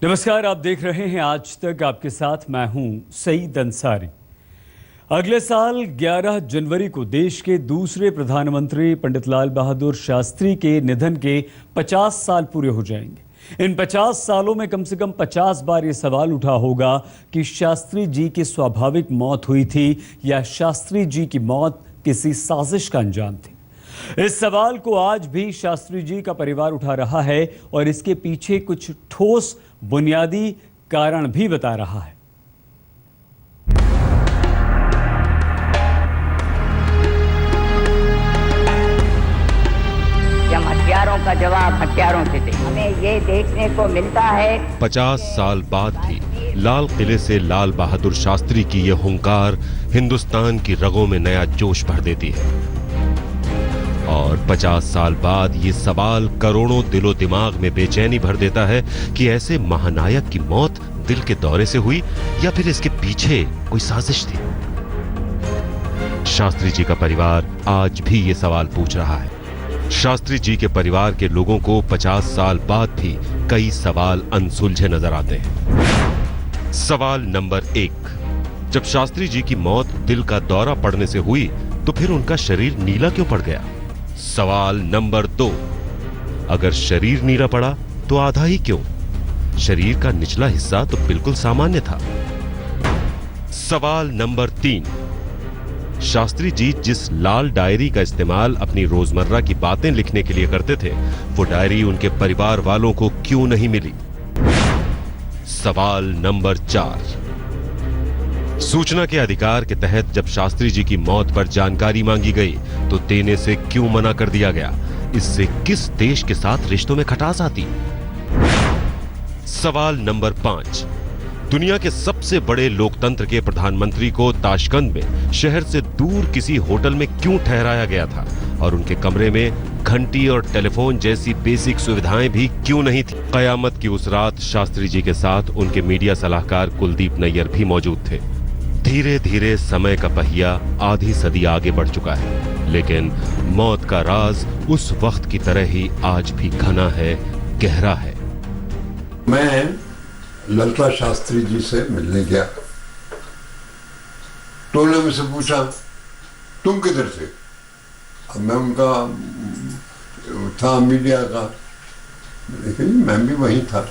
नमस्कार, आप देख रहे हैं आज तक। आपके साथ मैं हूं सईद अंसारी। अगले साल 11 जनवरी को देश के दूसरे प्रधानमंत्री पंडित लाल बहादुर शास्त्री के निधन के 50 साल पूरे हो जाएंगे। इन 50 सालों में कम से कम 50 बार ये सवाल उठा होगा कि शास्त्री जी की स्वाभाविक मौत हुई थी या शास्त्री जी की मौत किसी साजिश का अंजाम थी। इस सवाल को आज भी शास्त्री जी का परिवार उठा रहा है और इसके पीछे कुछ ठोस बुनियादी कारण भी बता रहा है। हम हथियारों का जवाब हथियारों से दें। हमें ये देखने को मिलता है 50 साल बाद भी लाल किले से लाल बहादुर शास्त्री की ये हुंकार हिंदुस्तान की रगों में नया जोश भर देती है। और 50 साल बाद ये सवाल करोड़ों दिलो दिमाग में बेचैनी भर देता है कि ऐसे महानायक की मौत दिल के दौरे से हुई या फिर इसके पीछे कोई साजिश थी। शास्त्री जी का परिवार आज भी ये सवाल पूछ रहा है। शास्त्री जी के परिवार के लोगों को 50 साल बाद भी कई सवाल अनसुलझे नजर आते हैं। सवाल नंबर 1, जब शास्त्री जी की मौत दिल का दौरा पड़ने से हुई तो फिर उनका शरीर नीला क्यों पड़ गया? सवाल नंबर 2, अगर शरीर नीला पड़ा तो आधा ही क्यों? शरीर का निचला हिस्सा तो बिल्कुल सामान्य था। सवाल नंबर 3, शास्त्री जी जिस लाल डायरी का इस्तेमाल अपनी रोजमर्रा की बातें लिखने के लिए करते थे, वो डायरी उनके परिवार वालों को क्यों नहीं मिली? सवाल नंबर 4, सूचना के अधिकार के तहत जब शास्त्री जी की मौत पर जानकारी मांगी गई तो देने से क्यों मना कर दिया गया? इससे किस देश के साथ रिश्तों में खटास आती? सवाल नंबर 5, दुनिया के सबसे बड़े लोकतंत्र के प्रधानमंत्री को ताशकंद में शहर से दूर किसी होटल में क्यों ठहराया गया था और उनके कमरे में घंटी और टेलीफोन जैसी बेसिक सुविधाएं भी क्यों नहीं थी? कयामत की उस रात शास्त्री जी के साथ उनके मीडिया सलाहकार कुलदीप नैयर भी मौजूद थे। धीरे धीरे समय का पहिया आधी सदी आगे बढ़ चुका है, लेकिन मौत का राज उस वक्त की तरह ही आज भी घना है, गहरा है। मैं ललिता शास्त्री जी से मिलने गया तो उन्होंने मुझसे पूछा तुम किधर थे? अब मैं उनका था मीडिया का, लेकिन मैं भी वहीं था।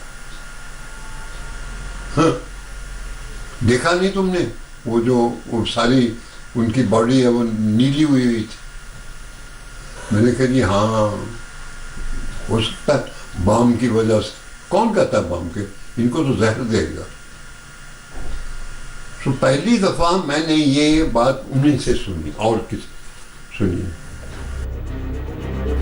हाँ, देखा नहीं तुमने वो सारी उनकी बॉडी है वो नीली हुई थी? मैंने कहा जी हाँ, हो सकता है बम की वजह से। कौन कहता है बम के? इनको तो जहर देगा। तो पहली दफा मैंने ये बात उन्हीं से सुनी और किसी सुनी।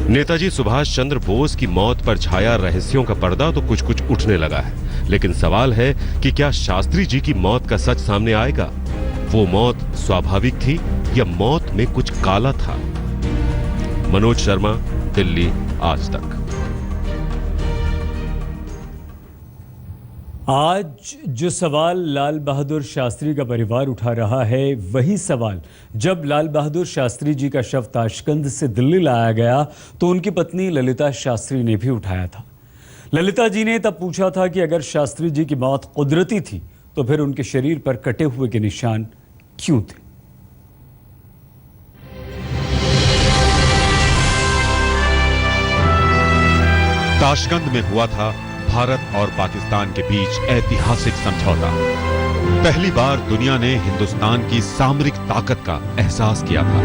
नेताजी सुभाष चंद्र बोस की मौत पर छाया रहस्यों का पर्दा तो कुछ कुछ उठने लगा है, लेकिन सवाल है कि क्या शास्त्री जी की मौत का सच सामने आएगा? वो मौत स्वाभाविक थी या मौत में कुछ काला था? मनोज शर्मा, दिल्ली, आज तक। आज जो सवाल लाल बहादुर शास्त्री का परिवार उठा रहा है, वही सवाल जब लाल बहादुर शास्त्री जी का शव ताशकंद से दिल्ली लाया गया तो उनकी पत्नी ललिता शास्त्री ने भी उठाया था। ललिता जी ने तब पूछा था कि अगर शास्त्री जी की मौत कुदरती थी तो फिर उनके शरीर पर कटे हुए के निशान क्यों थे? ताशकंद में हुआ था भारत और पाकिस्तान के बीच ऐतिहासिक समझौता। पहली बार दुनिया ने हिंदुस्तान की सामरिक ताकत का एहसास किया था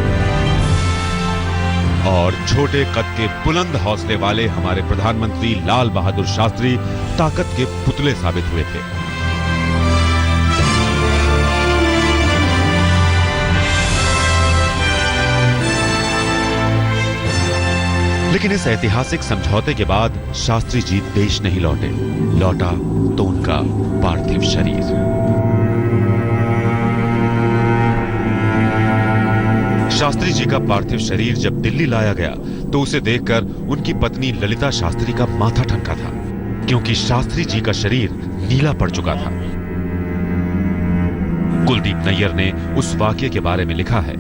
और छोटे कद के बुलंद हौसले वाले हमारे प्रधानमंत्री लाल बहादुर शास्त्री ताकत के पुतले साबित हुए थे। लेकिन इस ऐतिहासिक समझौते के बाद शास्त्री जी देश नहीं लौटे। लौटा तो उनका पार्थिव शरीर। शास्त्री जी का पार्थिव शरीर जब दिल्ली लाया गया तो उसे देखकर उनकी पत्नी ललिता शास्त्री का माथा ठनका था, क्योंकि शास्त्री जी का शरीर नीला पड़ चुका था। कुलदीप नैयर ने उस वाकये के बारे में लिखा है।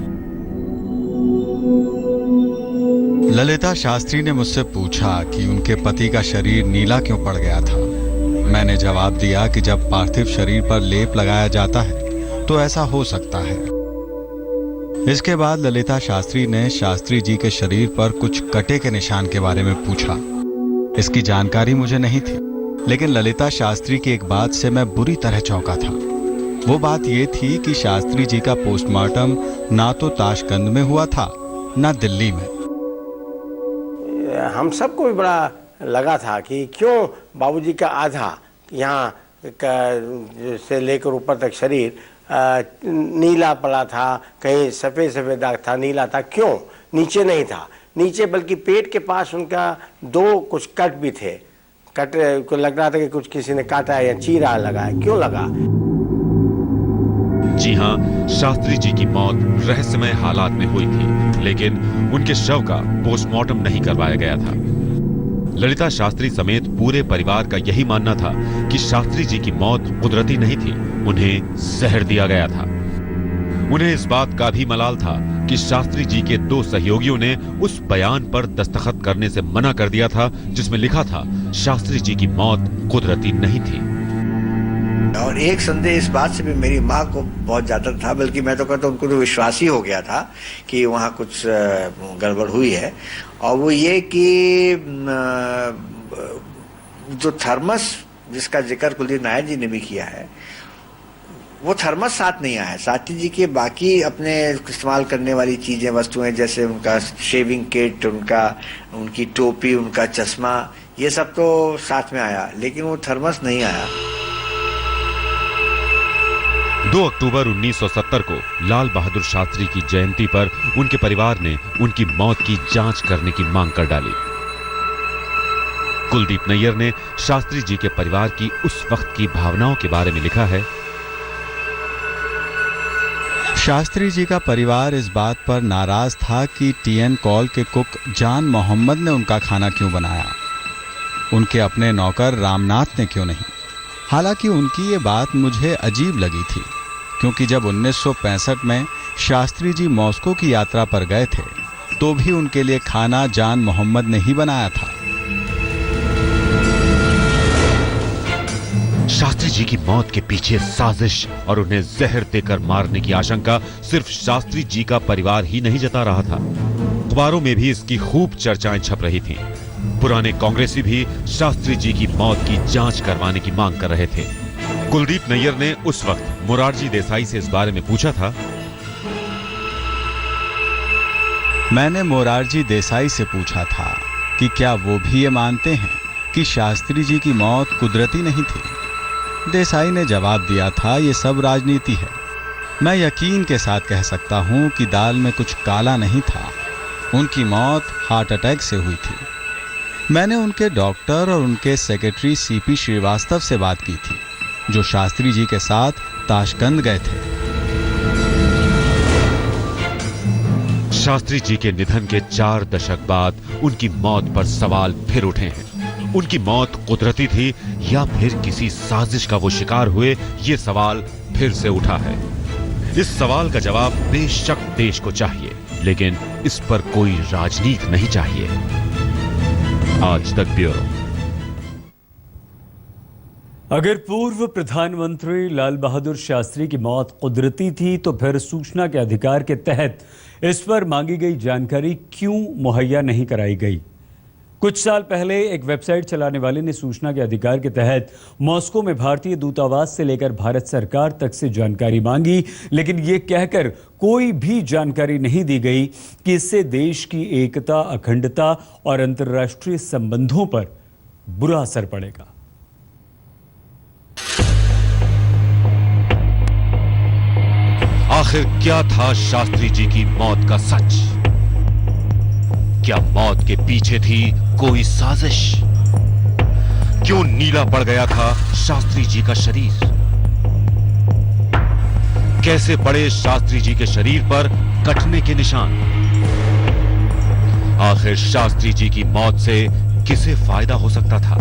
ललिता शास्त्री ने मुझसे पूछा कि उनके पति का शरीर नीला क्यों पड़ गया था। मैंने जवाब दिया कि जब पार्थिव शरीर पर लेप लगाया जाता है तो ऐसा हो सकता है। इसके बाद ललिता शास्त्री ने शास्त्री जी के शरीर पर कुछ कटे के निशान के बारे में पूछा। इसकी जानकारी मुझे नहीं थी, लेकिन ललिता शास्त्री की एक बात से मैं बुरी तरह चौंका था। वो बात ये थी कि शास्त्री जी का पोस्टमार्टम ना तो ताशकंद में हुआ था, ना दिल्ली में। हम सबको भी बड़ा लगा था कि क्यों बाबूजी का आधा यहाँ से लेकर ऊपर तक शरीर नीला पड़ा था, कहीं सफ़ेद सफ़ेद दाग था, नीला था, क्यों नीचे नहीं था? नीचे बल्कि पेट के पास उनका 2 कुछ कट भी थे। कट को लग रहा था कि कुछ किसी ने काटा है या चीरा लगा है। क्यों लगा? जी हां, शास्त्री जी की मौत रहस्यमय हालात में हुई थी, लेकिन उनके शव का पोस्टमार्टम नहीं करवाया गया था। ललिता शास्त्री समेत पूरे परिवार का यही मानना था कि शास्त्री जी की मौत कुदरती नहीं थी, उन्हें जहर दिया गया था। उन्हें इस बात का भी मलाल था कि शास्त्री जी के 2 सहयोगियों ने उस बयान पर दस्तखत करने से मना कर दिया था जिसमें लिखा था शास्त्री जी की मौत कुदरती नहीं थी। और एक संदेह इस बात से भी मेरी माँ को बहुत ज्यादा था, बल्कि मैं तो कहता हूँ उनको तो विश्वास ही हो गया था कि वहाँ कुछ गड़बड़ हुई है। और वो ये कि जो थर्मस जिसका जिक्र कुलदीप नायर जी ने भी किया है, वो थर्मस साथ नहीं आया है। शास्त्री जी के बाकी अपने इस्तेमाल करने वाली चीजें, वस्तुएं, जैसे उनका शेविंग किट, उनकी टोपी, उनका चश्मा, ये सब तो साथ में आया, लेकिन वो थर्मस नहीं आया। 2 अक्टूबर 1970 को लाल बहादुर शास्त्री की जयंती पर उनके परिवार ने उनकी मौत की जांच करने की मांग कर डाली। कुलदीप नैयर ने शास्त्री जी के परिवार की उस वक्त की भावनाओं के बारे में लिखा है। शास्त्री जी का परिवार इस बात पर नाराज था कि टीएन कॉल के कुक जान मोहम्मद ने उनका खाना क्यों बनाया, उनके अपने नौकर रामनाथ ने क्यों नहीं। हालांकि उनकी ये बात मुझे अजीब लगी थी, क्योंकि जब 1965 में शास्त्री जी मॉस्को की यात्रा पर गए थे तो भी उनके लिए खाना जान मोहम्मद ने ही बनाया था। शास्त्री जी की मौत के पीछे साजिश और उन्हें जहर देकर मारने की आशंका सिर्फ शास्त्री जी का परिवार ही नहीं जता रहा था, अखबारों में भी इसकी खूब चर्चाएं छप रही थीं। पुराने कांग्रेसी भी शास्त्री जी की मौत की जांच करवाने की मांग कर रहे थे। कुलदीप नैयर ने उस वक्त मोरारजी देसाई से इस बारे में पूछा था। मैंने मोरारजी देसाई से पूछा था कि क्या वो भी ये मानते हैं कि शास्त्री जी की मौत कुदरती नहीं थी। देसाई ने जवाब दिया था, ये सब राजनीति है। मैं यकीन के साथ कह सकता हूं कि दाल में कुछ काला नहीं था। उनकी मौत हार्ट अटैक से हुई थी। मैंने उनके डॉक्टर और उनके सेक्रेटरी सीपी श्रीवास्तव से बात की थी, जो शास्त्री जी के साथ ताशकंद गए थे। शास्त्री जी के निधन के 4 दशक बाद उनकी मौत पर सवाल फिर उठे हैं। उनकी मौत कुदरती थी या फिर किसी साजिश का वो शिकार हुए, ये सवाल फिर से उठा है। इस सवाल का जवाब बेशक देश को चाहिए, लेकिन इस पर कोई राजनीति नहीं चाहिए। आज तक ब्यूरो। अगर पूर्व प्रधानमंत्री लाल बहादुर शास्त्री की मौत कुदरती थी तो फिर सूचना के अधिकार के तहत इस पर मांगी गई जानकारी क्यों मुहैया नहीं कराई गई? कुछ साल पहले एक वेबसाइट चलाने वाले ने सूचना के अधिकार के तहत मॉस्को में भारतीय दूतावास से लेकर भारत सरकार तक से जानकारी मांगी, लेकिन ये कहकर कोई भी जानकारी नहीं दी गई कि इससे देश की एकता, अखंडता और अंतर्राष्ट्रीय संबंधों पर बुरा असर पड़ेगा। आखिर क्या था शास्त्री जी की मौत का सच? क्या मौत के पीछे थी कोई साजिश? क्यों नीला पड़ गया था शास्त्री जी का शरीर? कैसे पड़े शास्त्री जी के शरीर पर कटने के निशान? आखिर शास्त्री जी की मौत से किसे फायदा हो सकता था?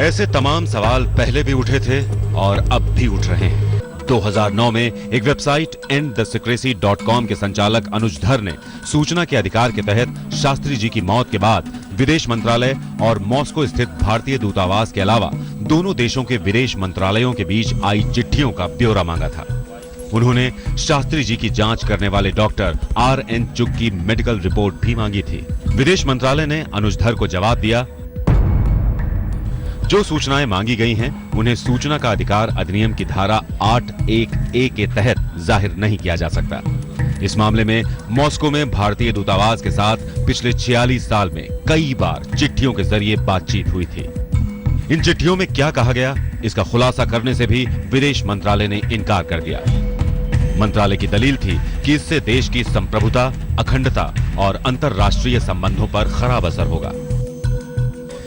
ऐसे तमाम सवाल पहले भी उठे थे और अब भी उठ रहे हैं। 2009 में एक वेबसाइट endthesecrecy.com के संचालक अनुज धर ने सूचना के अधिकार के तहत शास्त्री जी की मौत के बाद विदेश मंत्रालय और मॉस्को स्थित भारतीय दूतावास के अलावा दोनों देशों के विदेश मंत्रालयों के बीच आई चिट्ठियों का ब्यौरा मांगा था। उन्होंने शास्त्री जी की जांच करने वाले डॉक्टर R.N. चुग की मेडिकल रिपोर्ट भी मांगी थी। विदेश मंत्रालय ने अनुज धर को जवाब दिया, जो सूचनाएं मांगी गई हैं उन्हें सूचना का अधिकार अधिनियम की धारा 8(1)(a) के तहत जाहिर नहीं किया जा सकता। इस मामले में मॉस्को में भारतीय दूतावास के साथ पिछले 46 साल में कई बार चिट्ठियों के जरिए बातचीत हुई थी। इन चिट्ठियों में क्या कहा गया, इसका खुलासा करने से भी विदेश मंत्रालय ने इनकार कर दिया। मंत्रालय की दलील थी कि इससे देश की संप्रभुता, अखंडता और अंतर्राष्ट्रीय संबंधों पर खराब असर होगा।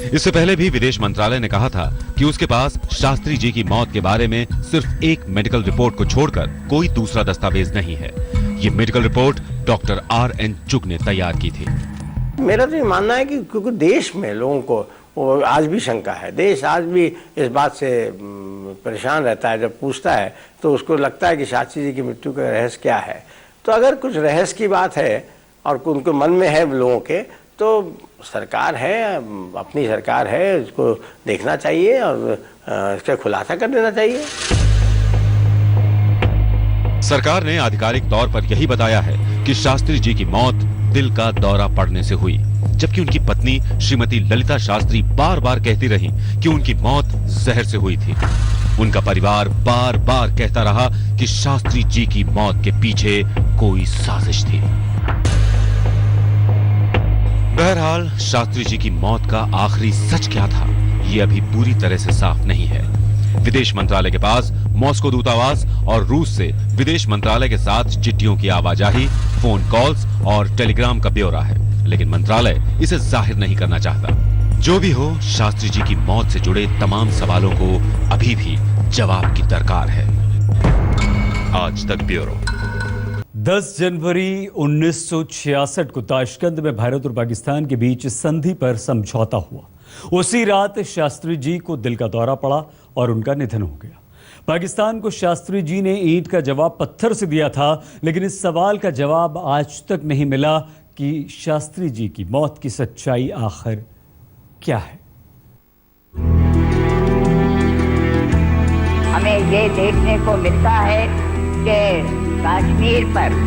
इससे पहले भी विदेश मंत्रालय ने कहा था कि उसके पास शास्त्री जी की मौत के बारे में सिर्फ एक मेडिकल रिपोर्ट को छोड़कर कोई दूसरा दस्तावेज नहीं है। ये मेडिकल रिपोर्ट डॉक्टर R.N. चुग ने तैयार की थी। मेरा तो ये मानना है कि क्योंकि देश में लोगों को वो आज भी शंका है, देश आज भी इस बात से परेशान रहता है। जब पूछता है तो उसको लगता है कि शास्त्री जी की मृत्यु का रहस्य क्या है। तो अगर कुछ रहस्य की बात है और उनके मन में है लोगों के, तो सरकार है, अपनी सरकार है, इसको देखना चाहिए और इसका खुलासा कर देना चाहिए। सरकार ने आधिकारिक तौर पर यही बताया है कि शास्त्री जी की मौत दिल का दौरा पड़ने से हुई, जबकि उनकी पत्नी श्रीमती ललिता शास्त्री बार बार कहती रही कि उनकी मौत जहर से हुई थी। उनका परिवार बार बार कहता रहा कि शास्त्री जी की मौत के पीछे कोई साजिश थी। बहरहाल शास्त्री जी की मौत का आखिरी सच क्या था, ये अभी पूरी तरह से साफ नहीं है। विदेश मंत्रालय के पास मॉस्को दूतावास और रूस से विदेश मंत्रालय के साथ चिट्ठियों की आवाजाही, फोन कॉल्स और टेलीग्राम का ब्यौरा है, लेकिन मंत्रालय इसे जाहिर नहीं करना चाहता। जो भी हो, शास्त्री जी की मौत से जुड़े तमाम सवालों को अभी भी जवाब की दरकार है। आज तक ब्यूरो। 10 जनवरी 1966 को ताशकंद में भारत और पाकिस्तान के बीच संधि पर समझौता हुआ। उसी रात शास्त्री जी को दिल का दौरा पड़ा और उनका निधन हो गया। पाकिस्तान को शास्त्री जी ने ईंट का जवाब पत्थर से दिया था, लेकिन इस सवाल का जवाब आज तक नहीं मिला कि शास्त्री जी की मौत की सच्चाई आखिर क्या है। हमें ये देखने को मिलता है कि कश्मीर पर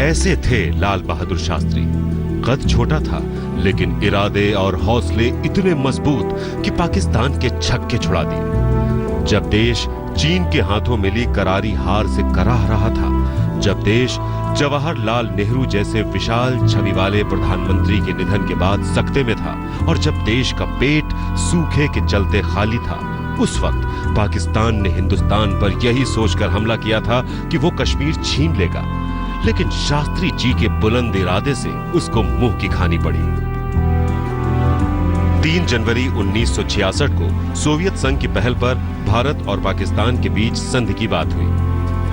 ऐसे थे लाल बहादुर शास्त्री। कद छोटा था, लेकिन इरादे और हौसले इतने मजबूत कि पाकिस्तान के छक्के छुड़ा दिए। जब देश चीन के हाथों मिली करारी हार से कराह रहा था, जब देश जवाहरलाल नेहरू जैसे विशाल छवि वाले प्रधानमंत्री के निधन के बाद सकते में था, और जब देश का पेट सूखे के चलते खाली था, उस वक्त पाकिस्तान ने हिंदुस्तान पर यही सोचकर हमला किया था कि वो कश्मीर छीन लेगा। लेकिन शास्त्री जी के बुलंद इरादे से उसको मुंह की खानी पड़ी। 3 जनवरी 1966 को सोवियत संघ की पहल पर भारत और पाकिस्तान के बीच संधि की बात हुई।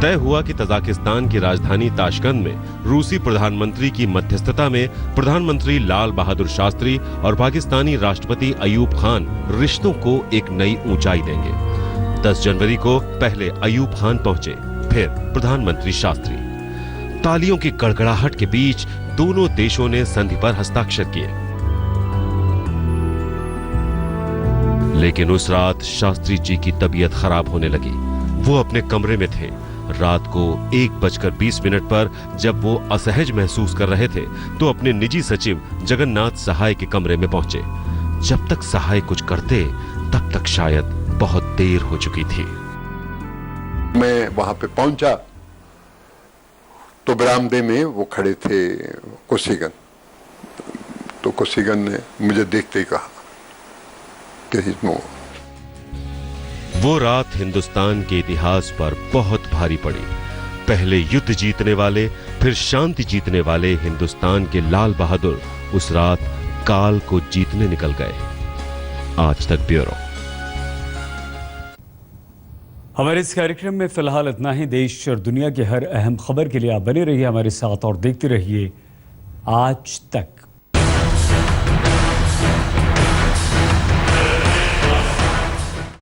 तय हुआ कि तजाकिस्तान की राजधानी ताशकंद में रूसी प्रधानमंत्री की मध्यस्थता में प्रधानमंत्री लाल बहादुर शास्त्री और पाकिस्तानी राष्ट्रपति अयूब खान रिश्तों को एक नई ऊंचाई देंगे। 10 जनवरी को पहले अयूब खान पहुंचे, फिर प्रधानमंत्री शास्त्री। तालियों की गड़गड़ाहट के बीच दोनों देशों ने संधि पर हस्ताक्षर किए। लेकिन उस रात शास्त्री जी की तबीयत खराब होने लगी। वो अपने कमरे में थे। रात को 1:20 पर जब वो असहज महसूस कर रहे थे, तो अपने निजी सचिव जगन्नाथ सहाय के कमरे में पहुंचे। जब तक सहाय कुछ करते, तब तक शायद बहुत देर हो चुकी थी। मैं वहां पे पहुंचा तो बरामदे में वो खड़े थे कोसीगन। तो कोसीगन ने मुझे देखते ही कहा कि वो रात हिंदुस्तान के इतिहास पर बहुत भारी पड़ी। पहले युद्ध जीतने वाले, फिर शांति जीतने वाले हिंदुस्तान के लाल बहादुर उस रात काल को जीतने निकल गए। आज तक ब्यूरो। हमारे इस कार्यक्रम में फिलहाल इतना ही। देश और दुनिया की हर अहम खबर के लिए आप बने रहिए हमारे साथ और देखते रहिए आज तक।